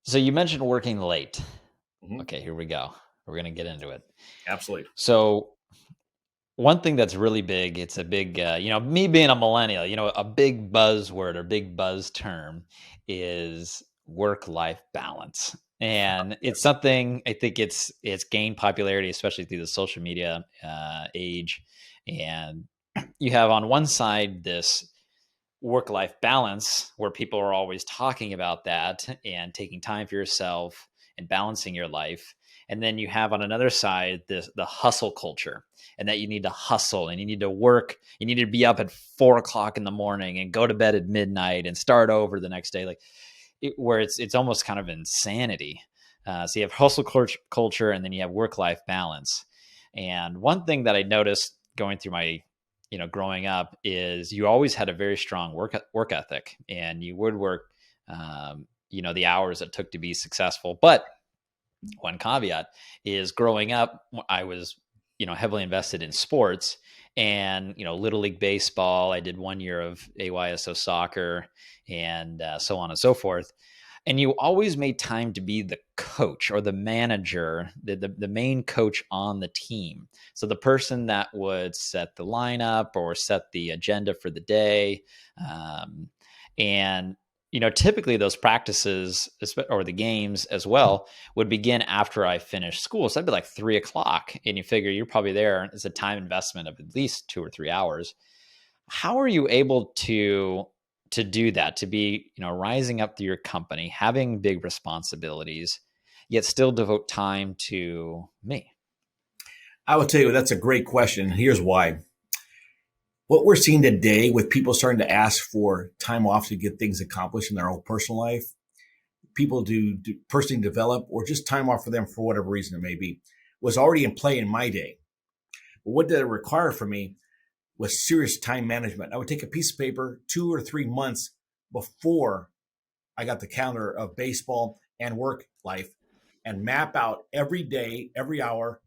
So you mentioned working late. Hmm. Okay, here we go. We're going to get into it. Absolutely. So one thing that's really big, it's a big, me being a millennial, a big buzzword or big buzz term is work-life balance. And it's Yes. something I think it's gained popularity, especially through the social media age. And you have on one side this work-life balance where people are always talking about that and taking time for yourself and balancing your life. And then you have on another side the hustle culture, and that you need to hustle and you need to work. You need to be up at 4 o'clock in the morning and go to bed at midnight and start over the next day, where it's almost kind of insanity. So you have hustle culture, and then you have work life balance. And one thing that I noticed going through my growing up is you always had a very strong work ethic, and you would work the hours it took to be successful. But one caveat is growing up, I was, heavily invested in sports and, Little League Baseball. I did 1 year of AYSO soccer and so on and so forth. And you always made time to be the coach or the manager, the main coach on the team. So the person that would set the lineup or set the agenda for the day. And typically those practices or the games as well would begin after I finished school. So that'd be like 3 o'clock. And you figure you're probably there. It's a time investment of at least 2 or 3 hours. How are you able to do that, to be, rising up to your company, having big responsibilities, yet still devote time to me? I will tell you that's a great question. Here's why. What we're seeing today with people starting to ask for time off to get things accomplished in their own personal life, people do personally develop or just time off for them for whatever reason it may be, was already in play in my day. But what did it require for me was serious time management. I would take a piece of paper 2 or 3 months before I got the calendar of baseball and work life and map out every day, every hour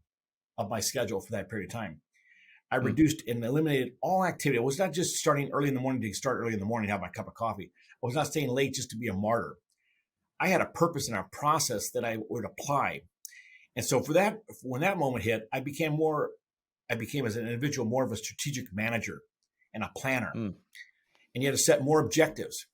of my schedule for that period of time. I Mm. reduced and eliminated all activity. I was not just starting early in the morning to start early in the morning and have my cup of coffee. I was not staying late just to be a martyr. I had a purpose and a process that I would apply. And so for that, when that moment hit, I became as an individual more of a strategic manager and a planner. Mm. And you had to set more objectives.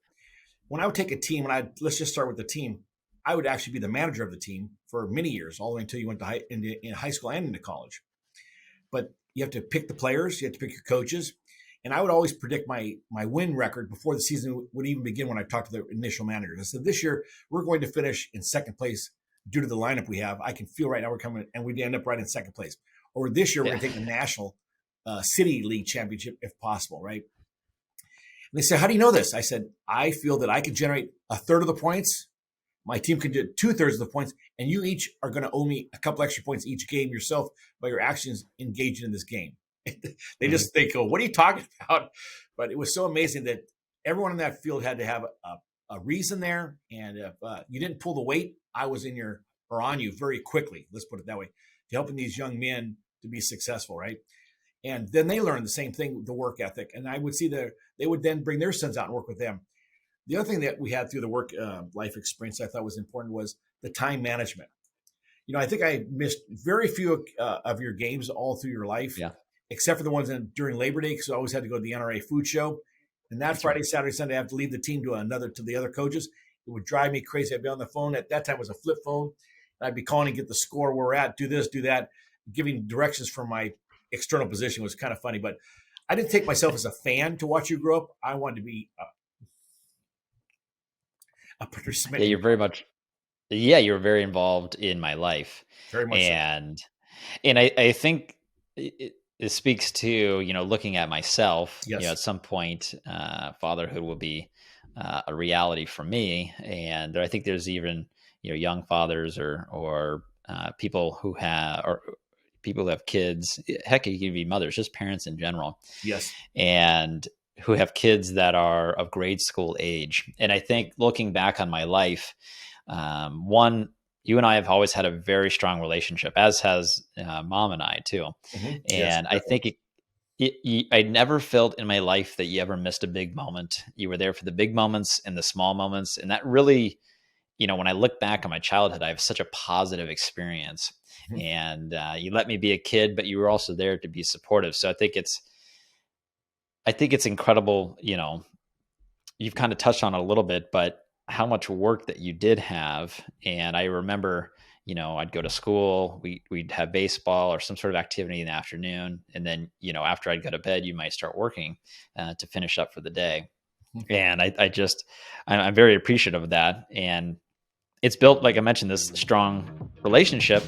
When I would take a team, let's just start with the team, I would actually be the manager of the team for many years, all the way until you went to in high school and into college. But you have to pick the players, you have to pick your coaches. And I would always predict my win record before the season would even begin when I talked to the initial managers. I said, this year, we're going to finish in second place due to the lineup we have. I can feel right now we're coming, and we'd end up right in second place. Or this year, we're Yeah. going to take the national city league championship if possible, right? And they said, how do you know this? I said, I feel that I could generate a third of the points. My team can do 2/3 of the points, and you each are going to owe me a couple extra points each game yourself by your actions engaged in this game. They Mhm. just think, oh, what are you talking about? But it was so amazing that everyone in that field had to have a reason there. And if you didn't pull the weight, I was in your or on you very quickly. Let's put it that way, to helping these young men to be successful, right? And then they learned the same thing, the work ethic. And I would see they would then bring their sons out and work with them. The other thing that we had through the work life experience I thought was important was the time management. I think I missed very few of your games all through your life, Yeah, except for the ones during Labor Day, because I always had to go to the NRA food show. And that that's right. Friday, Saturday, Sunday, I have to leave the team to the other coaches. It would drive me crazy. I'd be on the phone. At that time, it was a flip phone. I'd be calling and get the score where we're at, do this, do that, giving directions from my external position was kind of funny. But I didn't take myself as a fan to watch you grow up. I wanted to be a participant Yeah, in you're your very life. much. Yeah, you were very involved in my life, Very much so. and I think it speaks to looking at myself. Yes. At some point, fatherhood will be a reality for me, and I think there's even young fathers or people who have kids. Heck, you can be mothers, just parents in general, Yes. and who have kids that are of grade school age. And I think looking back on my life, one, you and I have always had a very strong relationship, as has mom and I too. Yes, And I definitely. think I never felt in my life that you ever missed a big moment. You were there for the big moments and the small moments, and that really when I look back on my childhood, I have such a positive experience. Mhm. And you let me be a kid, but you were also there to be supportive. So I think it's incredible. You've kind of touched on it a little bit, but how much work that you did have. And I remember, I'd go to school, we'd have baseball or some sort of activity in the afternoon. And then, after I'd go to bed, you might start working to finish up for the day. And I'm very appreciative of that. And it's built, like I mentioned, this strong relationship.